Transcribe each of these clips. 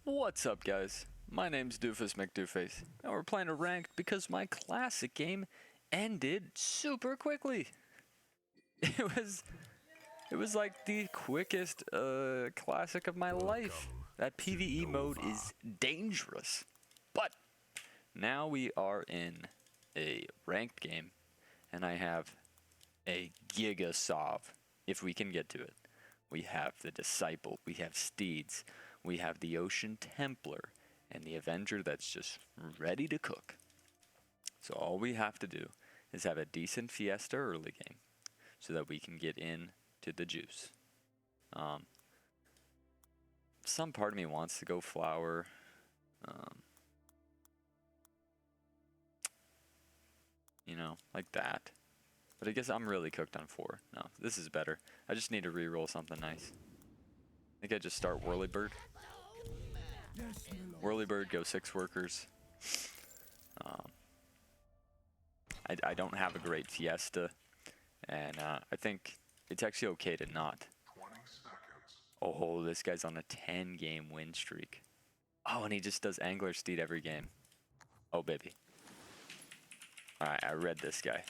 What's up, guys? My name's Doofus Mcdooface, and we're playing a ranked because my classic game ended super quickly. It was like the quickest classic of my life. That PvE mode is dangerous. But now we are in a ranked game, and I have a Giga Sov, if we can get to it. We have the Disciple, we have Steeds, we have the Ocean Templar, and the Avenger that's just ready to cook. So all we have to do is have a decent Fiesta early game so that we can get in to the juice. Some part of me wants to go Flower. You know, like that. But I guess I'm really cooked on 4. No, this is better. I just need to re-roll something nice. I think I just start Whirlybird. Whirlybird, go 6 workers. I don't have a great Fiesta, and I think it's actually okay to not. Oh, this guy's on a 10-game win streak. Oh, and he just does Angler Steed every game. Oh, baby. Alright, I read this guy.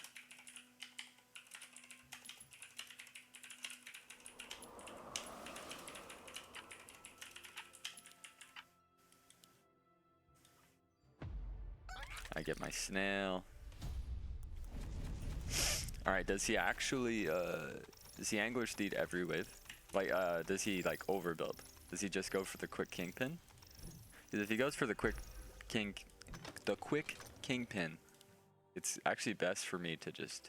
I get my snail. Alright, does he actually, does he Angler Steed every wave? Like, does he, like, overbuild? Does he just go for the quick kingpin? Because if he goes for the quick kingpin, it's actually best for me to just...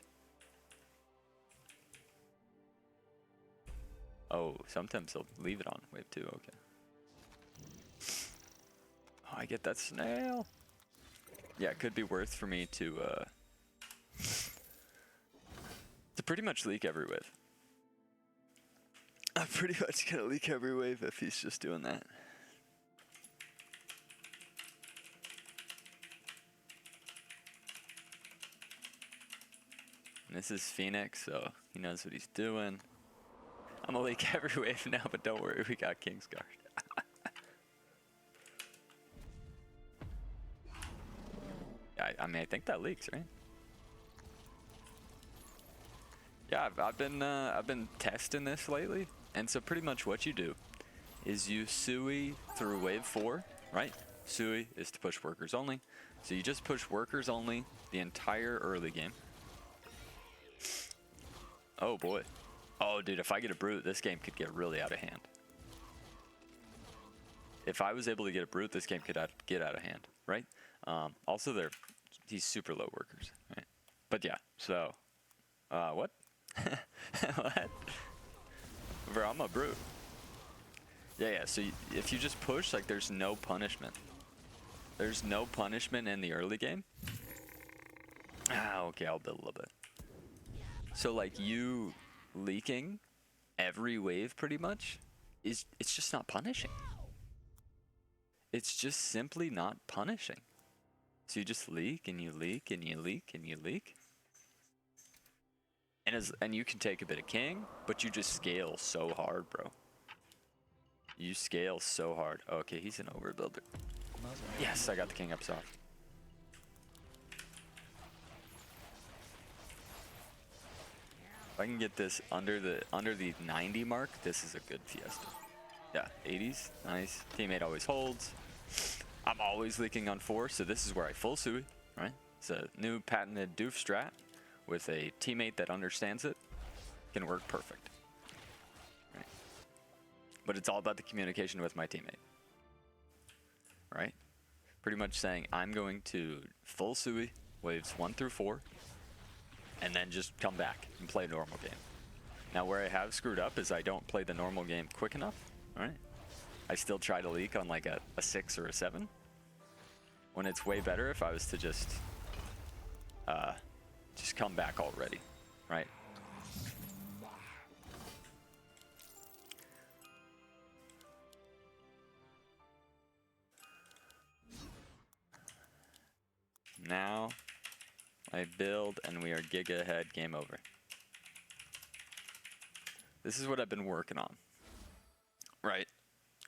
Oh, sometimes he'll leave it on wave 2, okay. Oh, I get that snail! Yeah, it could be worth for me to pretty much leak every wave. I'm pretty much gonna leak every wave if he's just doing that. And this is Phoenix, so he knows what he's doing. I'm gonna leak every wave now, but don't worry, we got Kingsguard. I mean, I think that leaks, right? Yeah, I've been testing this lately, and so pretty much what you do is you Sui through wave 4, right? Sui is to push workers only, so you just push workers only the entire early game. Oh boy, oh dude, if I get a brute, this game could get really out of hand. If I was able to get a brute, this game could get out of hand, right? Also, he's super low workers, right? But yeah, so what? What? Bro, I'm a brute. Yeah, so if you just push, like, there's no punishment. There's no punishment in the early game. Okay, I'll build a little bit. So, like, you leaking every wave, pretty much, it's just not punishing. It's just simply not punishing. So you just leak, and you leak, and you leak, and you leak. And you can take a bit of king, but you just scale so hard, bro. You scale so hard. Okay, he's an overbuilder. Yes, I got the king up soft. If I can get this under the 90 mark, this is a good Fiesta. Yeah, 80s, nice. Teammate always holds. I'm always leaking on 4, so this is where I full Sui, right? It's a new patented doof strat with a teammate that understands it. Can work perfect. Right? But it's all about the communication with my teammate. Right? Pretty much saying I'm going to full Sui waves 1 through 4 and then just come back and play a normal game. Now where I have screwed up is I don't play the normal game quick enough, right? I still try to leak on like a 6 or a 7. When it's way better if I was to just come back already, right? Now I build and we are giga ahead, game over. This is what I've been working on, right?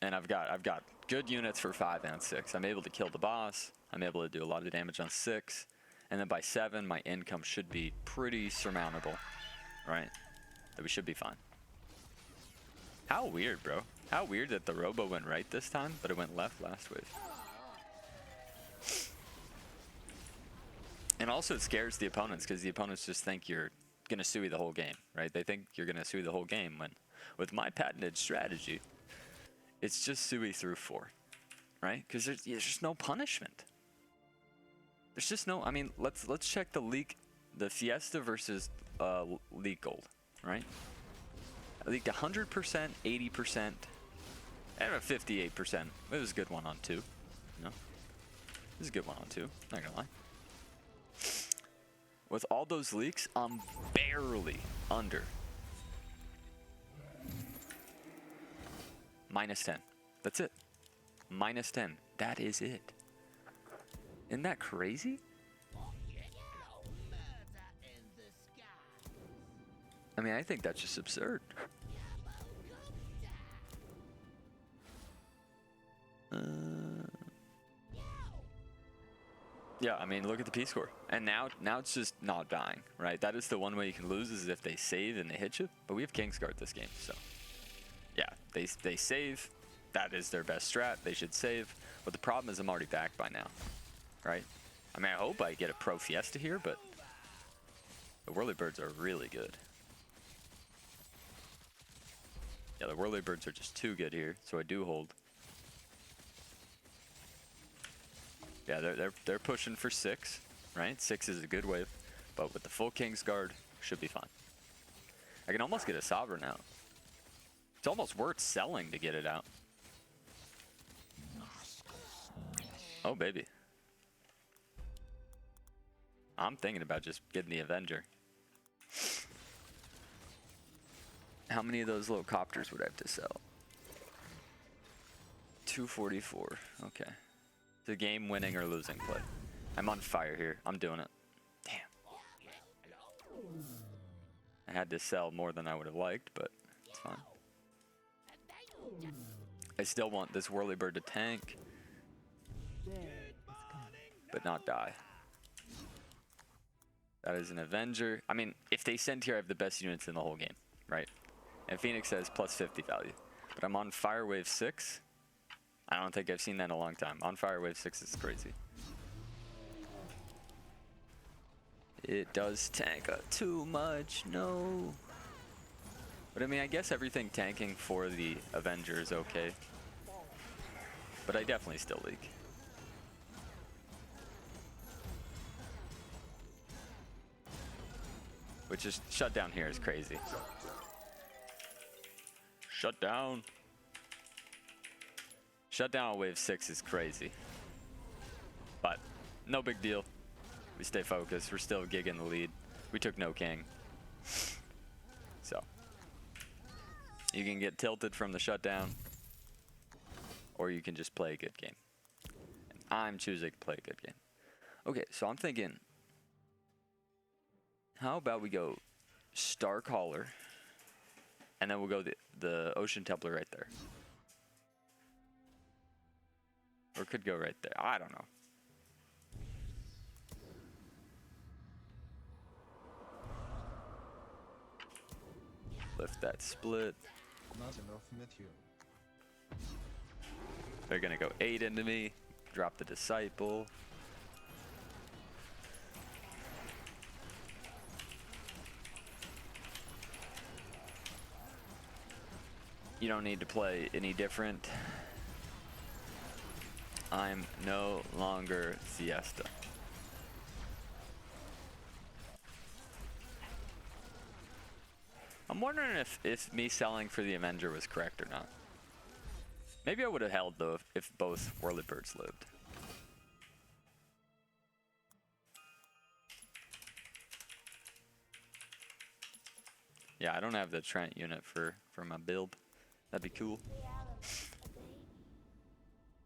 And I've got good units for 5 and 6. I'm able to kill the boss. I'm able to do a lot of damage on 6. And then by 7, my income should be pretty surmountable, right? That we should be fine. How weird, bro. How weird that the Robo went right this time, but it went left last wave. And also it scares the opponents, because the opponents just think you're going to Sui the whole game, right? They think you're going to Sui the whole game, when with my patented strategy, it's just Sui through 4, right? Because there's just no punishment. There's just no, I mean, let's check the leak, the Fiesta versus League Gold, right? I leaked 100%, 80%, and a 58%. It was a good one on 2, you know? It was a good one on 2, not gonna lie. With all those leaks, I'm barely under. -10. That's it. -10. That is it. Isn't that crazy? I mean, I think that's just absurd. Yeah, I mean, look at the P score. And now it's just not dying, right? That is the one way you can lose, is if they save and they hit you. But we have Kingsguard this game, so yeah, they save. That is their best strat. They should save. But the problem is I'm already back by now, right? I mean, I hope I get a pro Fiesta here, but the Whirlybirds are really good. Yeah, the Whirlybirds are just too good here, so I do hold. Yeah, they're pushing for 6, right? 6 is a good wave, but with the full Kingsguard, should be fine. I can almost get a Sovereign out. It's almost worth selling to get it out. Oh, baby. I'm thinking about just getting the Avenger. How many of those little copters would I have to sell? 244. Okay. It's a game winning or losing play. I'm on fire here. I'm doing it. Damn. I had to sell more than I would have liked, but it's fine. I still want this Whirlybird to tank, but not die. That is an Avenger. I mean, if they send here, I have the best units in the whole game, right? And Phoenix says plus 50 value. But I'm on Fire Wave 6. I don't think I've seen that in a long time. On Fire Wave 6 is crazy. It does tank too much, no. But I mean, I guess everything tanking for the Avenger is okay. But I definitely still leak. Which is, shutdown here is crazy. Shut down. Shutdown on wave 6 is crazy. But no big deal. We stay focused. We're still gigging the lead. We took no king. So you can get tilted from the shutdown, or you can just play a good game. And I'm choosing to play a good game. Okay, so I'm thinking, how about we go Star Caller, and then we'll go the Ocean Templar right there. Or could go right there. I don't know. Lift that split. They're gonna go 8 into me. Drop the Disciple. You don't need to play any different. I'm no longer Fiesta. I'm wondering if me selling for the Avenger was correct or not. Maybe I would have held though if both Whirlybirds lived. Yeah, I don't have the Trent unit for my build. That'd be cool.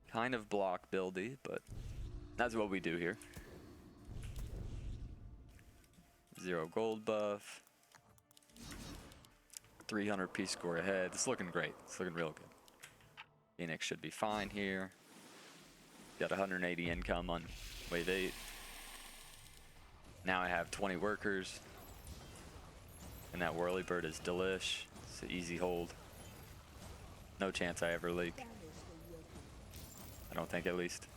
Kind of block buildy, but that's what we do here. 0 gold buff. 300 P score ahead. It's looking great. It's looking real good. Phoenix should be fine here. Got 180 income on wave 8. Now I have 20 workers. And that whirlybird is delish. It's an easy hold. No chance I ever leak. I don't think, at least.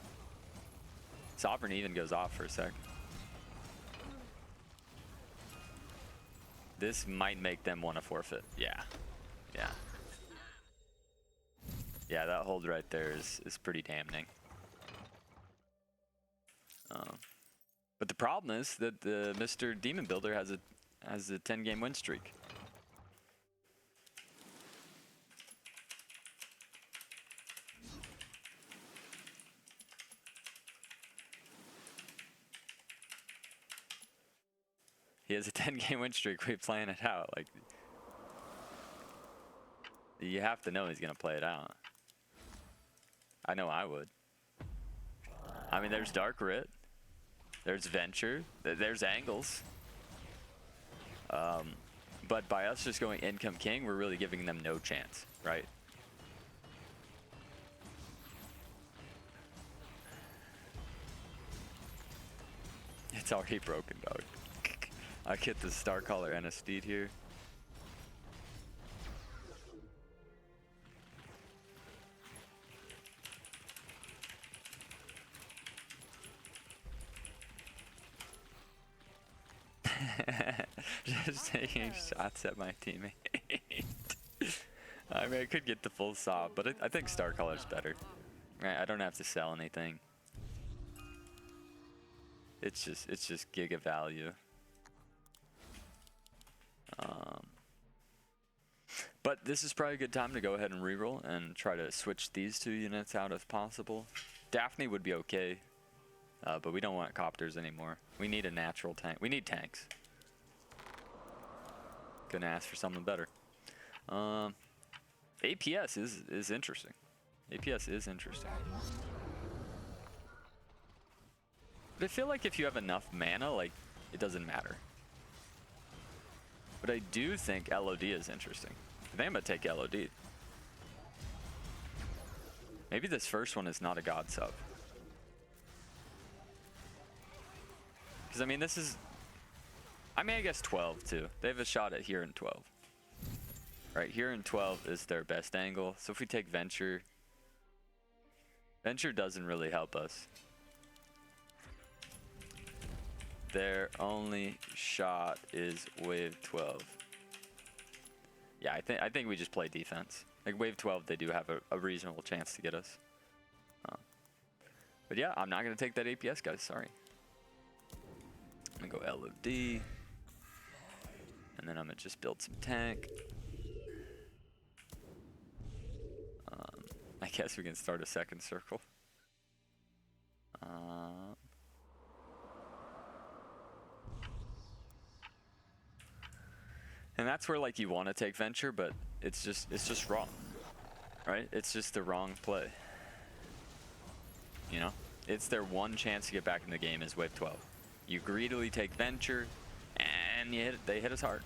Sovereign even goes off for a sec. This might make them want to forfeit. Yeah. Yeah. Yeah, that hold right there is pretty damning. But the problem is that the Mr. Demon Builder has a 10-game win streak. He has a 10-game win streak. We're playing it out. Like, you have to know he's gonna play it out. I know I would. I mean, there's Dark Writ, there's Venture, there's angles. But by us just going Income King, we're really giving them no chance, right? It's already broken, dog. I get the Star Caller and a Steed here. Just taking shots at my teammate. I mean, I could get the full sob, but I think Star Caller's better. Right, I don't have to sell anything. It's just giga value. But this is probably a good time to go ahead and reroll and try to switch these 2 units out if possible. Daphne would be okay, but we don't want copters anymore. We need a natural tank. We need tanks. Gonna ask for something better. APS is interesting. APS is interesting. But I feel like if you have enough mana, like, it doesn't matter. But I do think LOD is interesting. I think I'm gonna take LOD. Maybe this first one is not a god sub. Because, I mean, this is... I mean, I guess 12, too. They have a shot at here in 12. Right, here in 12 is their best angle. So if we take Venture... Venture doesn't really help us. Their only shot is wave 12. Yeah, I think we just play defense. Like, wave 12, they do have a reasonable chance to get us. But yeah, I'm not going to take that APS, guys. Sorry. I'm going to go LOD. And then I'm going to just build some tank. I guess we can start a second circle. And that's where, like, you want to take Venture, but it's just wrong, right? It's just the wrong play. You know, it's their one chance to get back in the game is wave 12. You greedily take Venture, and they hit us hard.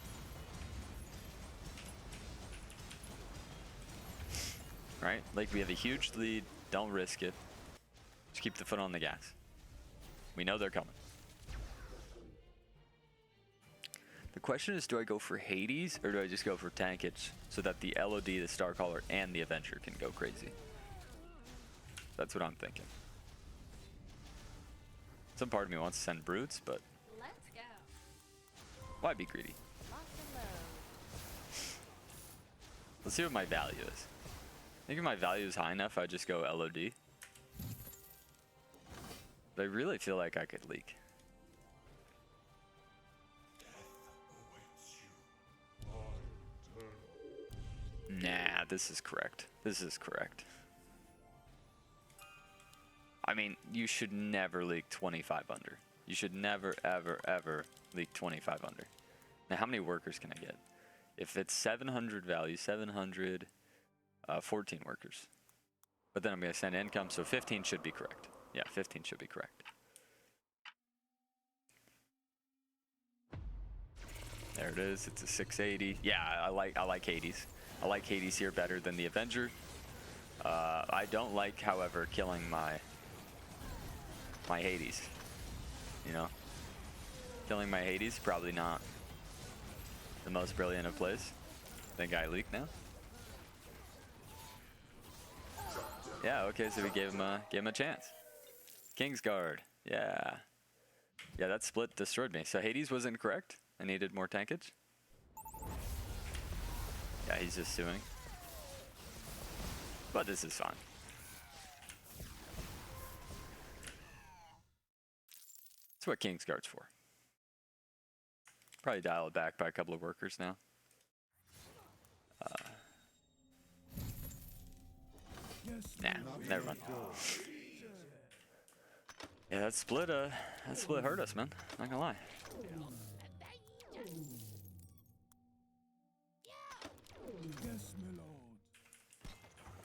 Right? Like, we have a huge lead. Don't risk it. Just keep the foot on the gas. We know they're coming. The question is, do I go for Hades or do I just go for tankage so that the LOD, the Starcaller, and the Avenger can go crazy? That's what I'm thinking. Some part of me wants to send Brutes, but let's go. Why be greedy? Let's see what my value is. I think if my value is high enough, I just go LOD. But I really feel like I could leak. Nah, this is correct. This is correct. I mean, you should never leak 25 under. You should never, ever, ever leak 25 under. Now, how many workers can I get? If it's 700 value, 700, 14 workers. But then I'm going to send income, so 15 should be correct. Yeah, 15 should be correct. There it is. It's a 680. Yeah, I like Hades. I like Hades here better than the Avenger. I don't like, however, killing my Hades. You know, killing my Hades probably not the most brilliant of plays. I think I leak now. Yeah, okay, so we gave him a chance. Kingsguard, yeah. Yeah, that split destroyed me. So Hades wasn't correct. I needed more tankage. Yeah, he's just suing. But this is fine. That's what Kingsguard's for. Probably dial it back by a couple of workers now. Nah, never mind. Yeah, that split hurt us, man. Not gonna lie.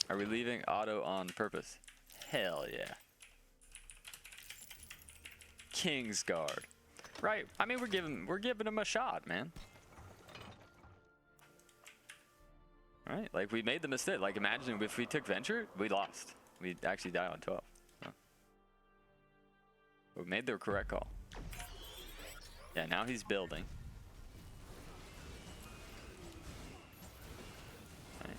Are we leaving auto on purpose? Hell yeah. Kingsguard. Right. I mean, we're giving him a shot, man. Right? Like, we made the mistake. Like, imagine if we took Venture, we lost. We'd actually die on 12. So. We made the correct call. Yeah, now he's building. Right.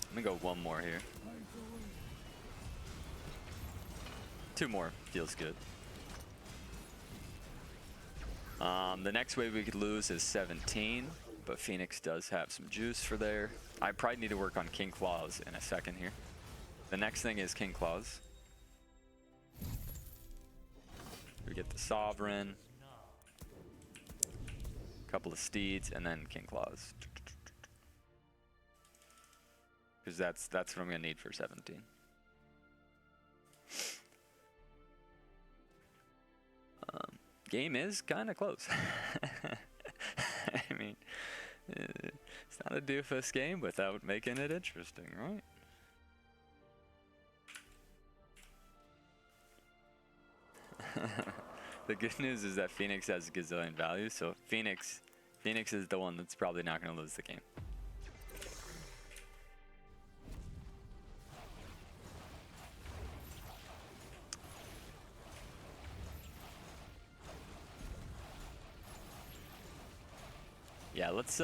Let me go one more here. 2 more feels good. The next wave we could lose is 17, but Phoenix does have some juice for there. I probably need to work on King Claws in a second here. The next thing is King Claws. We get the Sovereign, a couple of Steeds, and then King Claws. Because that's what I'm gonna need for 17. Game is kind of close. I mean, it's not a Doofus game without making it interesting, right? The good news is that Phoenix has a gazillion value, so Phoenix is the one that's probably not going to lose the game. Yeah, let's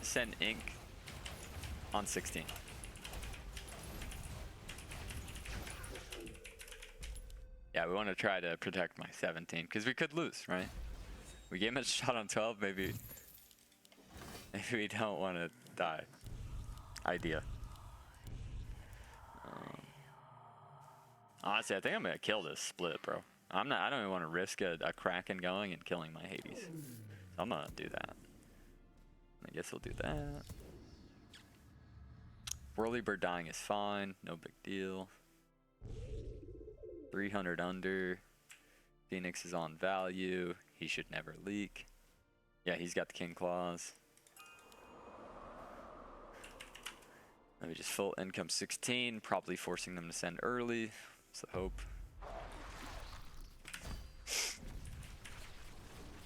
send Ink on 16. Yeah, we want to try to protect my 17 because we could lose, right? We gave him a shot on 12. Maybe we don't want to die. Idea. Honestly, I think I'm gonna kill this split, bro. I don't even want to risk a Kraken going and killing my Hades. So I'm gonna do that. I guess we'll do that. Whirlybird dying is fine, no big deal. 300 under. Phoenix is on value. He should never leak. Yeah, he's got the King Claws. Let me just full income 16, probably forcing them to send early. That's the hope.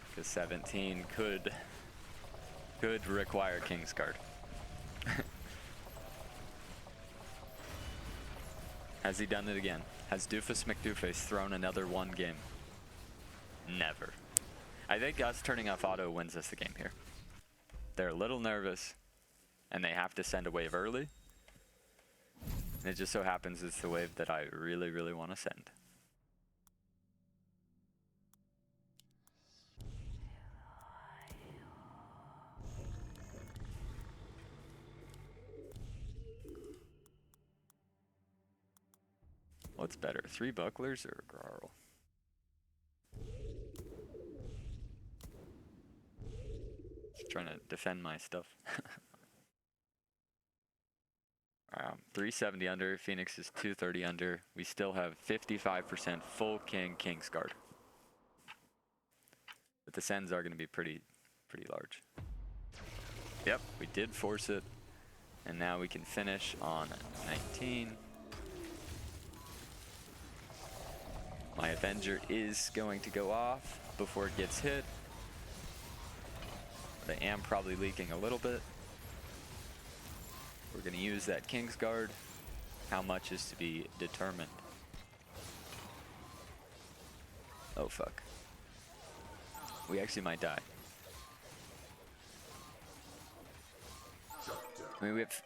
Because 17 could require Kingsguard. Has he done it again? Has Doofus Mcdooface thrown another one game? Never. I think us turning off auto wins us the game here. They're a little nervous, and they have to send a wave early. And it just so happens it's the wave that I really, really want to send. What's better, 3 bucklers or a Grarl? Just trying to defend my stuff. 370 under, Phoenix is 230 under. We still have 55% full Kingsguard. But the sends are going to be pretty large. Yep, we did force it. And now we can finish on 19. My Avenger is going to go off before it gets hit. But I am probably leaking a little bit. We're going to use that Kingsguard. How much is to be determined. Oh, fuck. We actually might die. I mean, we have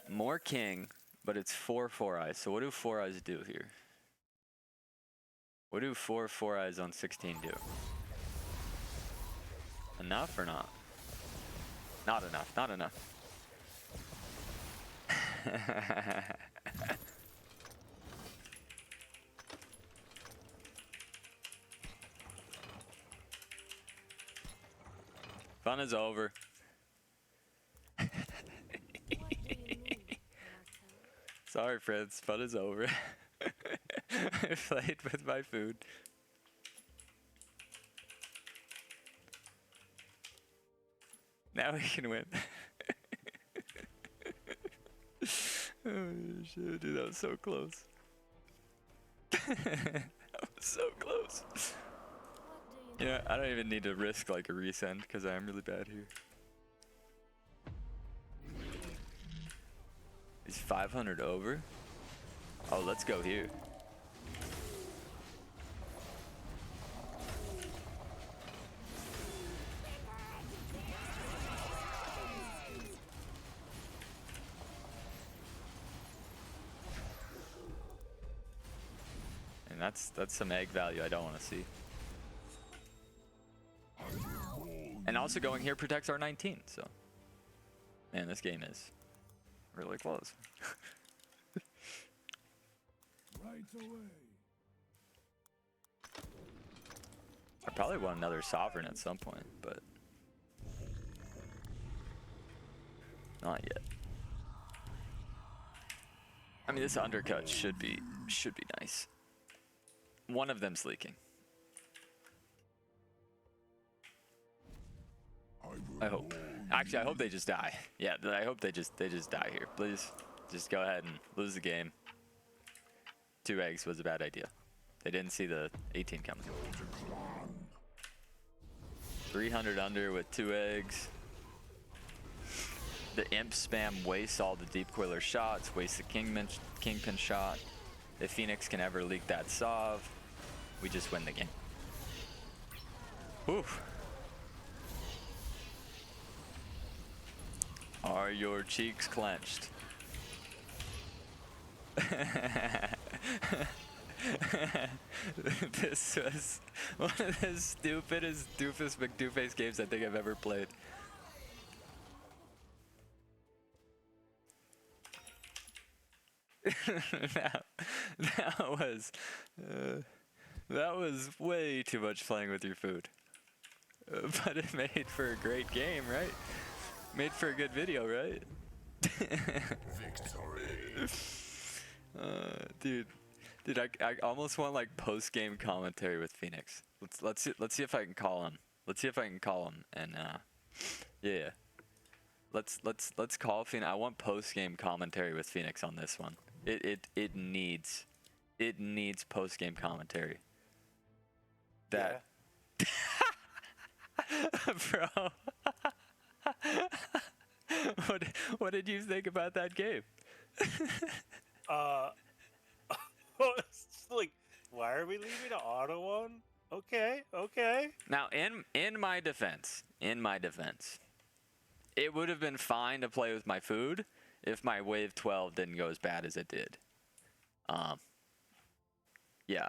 more king, but it's 4 4-eyes. So what do 4-eyes do here? What do 4 4-eyes on 16 do? Enough or not? Not enough, not enough. Fun is over. Sorry, friends. Fun is over. I played with my food. Now we can win. Oh shit, dude, that was so close. That was so close. Yeah, I don't even need to risk like a resend because I am really bad here. Is 500 over? Oh, let's go here. And that's some egg value I don't want to see. And also going here protects our 19, so. Man, this game is really close. Right away. I probably want another sovereign at some point, but not yet. I mean, this undercut should be nice. One of them's leaking. I hope. Actually, I hope they just die. Yeah, I hope they just die here. Please, just go ahead and lose the game. 2 eggs was a bad idea. They didn't see the 18 coming. 300 under with 2 eggs. The imp spam wastes all the deep coiler shots, wastes the kingpin shot. If Phoenix can ever leak that sov, we just win the game. Oof. Are your cheeks clenched? This was one of the stupidest Doofus Mcdooface games I think I've ever played. That was way too much playing with your food. But it made for a great game, right? Made for a good video, right? Victory. Dude, I almost want like post-game commentary with Phoenix. Let's see if I can call him. Let's see if I can call him and yeah. Let's call Phoenix. I want post-game commentary with Phoenix on this one. It needs post-game commentary. That bro. What did you think about that game? It's like, why are we leaving an auto one? Okay. Now, in my defense, it would have been fine to play with my food if my wave 12 didn't go as bad as it did. Yeah,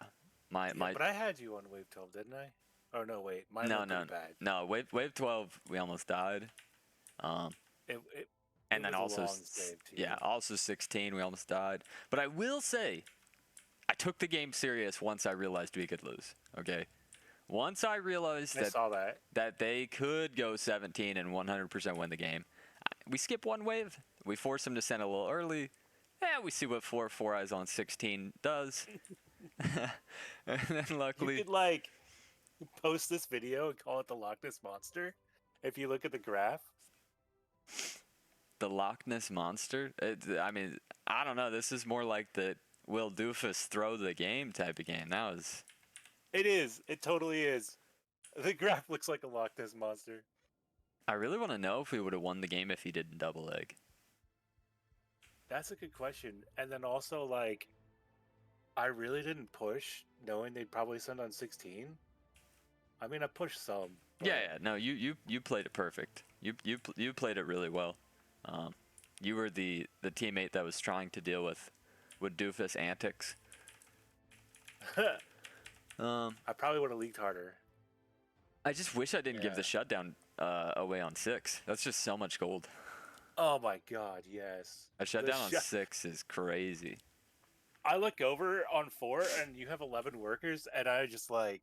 but I had you on wave 12, didn't I? Oh no, wait, mine went pretty bad. No, wave 12 we almost died. And then also, yeah, also 16 we almost died. But I will say, I took the game serious once I realized we could lose. Okay, once I realized that they could go 17 and 100% win the game, we skip one wave. We force them to send a little early. Yeah, we see what 4 4-eyes on 16 does. And then luckily, you could like post this video and call it the Loch Ness Monster. If you look at the graph. The Loch Ness Monster? I mean, I don't know. This is more like the will Doofus throw the game type of game. That was... It is. It totally is. The graph looks like a Loch Ness Monster. I really want to know if we would have won the game if he didn't double egg. That's a good question. And then also, like, I really didn't push, knowing they'd probably send on 16. I mean, I pushed some. But... Yeah. No, you played it perfect. You played it really well. You were the teammate that was trying to deal with Doofus antics. I probably would have leaked harder. I just wish I didn't give the shutdown away on 6. That's just so much gold. Oh my god, yes. A shutdown on 6 is crazy. I look over on 4 and you have 11 workers, and I just like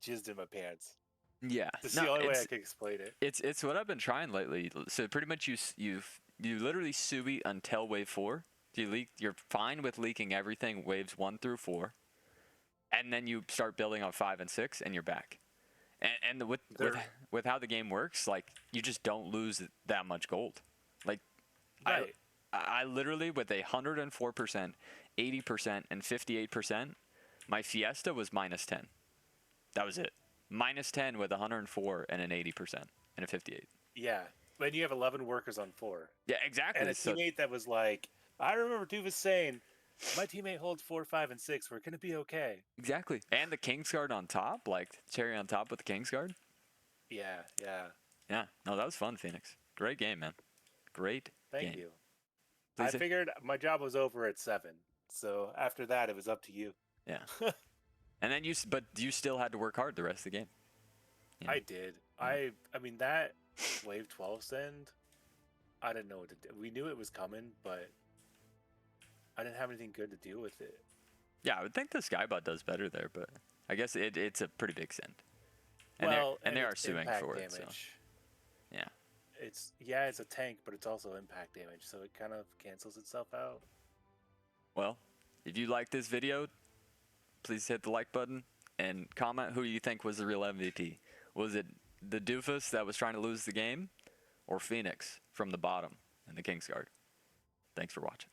jizzed in my pants. Yeah, That's the only way I can explain it. It's what I've been trying lately. So pretty much you literally sui until wave 4. You're fine with leaking everything waves 1 through 4, and then you start building on 5 and 6, and you're back. And with how the game works, like you just don't lose that much gold. Like right. I literally with 104%, 80%, and 58%, my Fiesta was -10. That was it. -10 with 104 and an 80% and a 58. Yeah, when you have 11 workers on 4. Yeah, exactly. And a teammate that was like, I remember Doofus saying, my teammate holds 4, 5, and 6. We're gonna be okay. Exactly. And the Kingsguard on top, like cherry on top with the Kingsguard. Yeah. Yeah. No, that was fun, Phoenix. Great game, man. Great game. Thank you. I figured my job was over at 7. So after that, it was up to you. Yeah. And then you still had to work hard the rest of the game. You know? I did. I mean, that wave 12 send, I didn't know what to do. We knew it was coming, but I didn't have anything good to do with it. Yeah, I would think the Skybot does better there, but I guess it's a pretty big send. And Well, they are suing for it, so. Yeah. It's a tank, but it's also impact damage, so it kind of cancels itself out. Well, if you like this video, please hit the like button and comment who you think was the real MVP. Was it the Doofus that was trying to lose the game, or Phoenix from the bottom in the Kingsguard? Thanks for watching.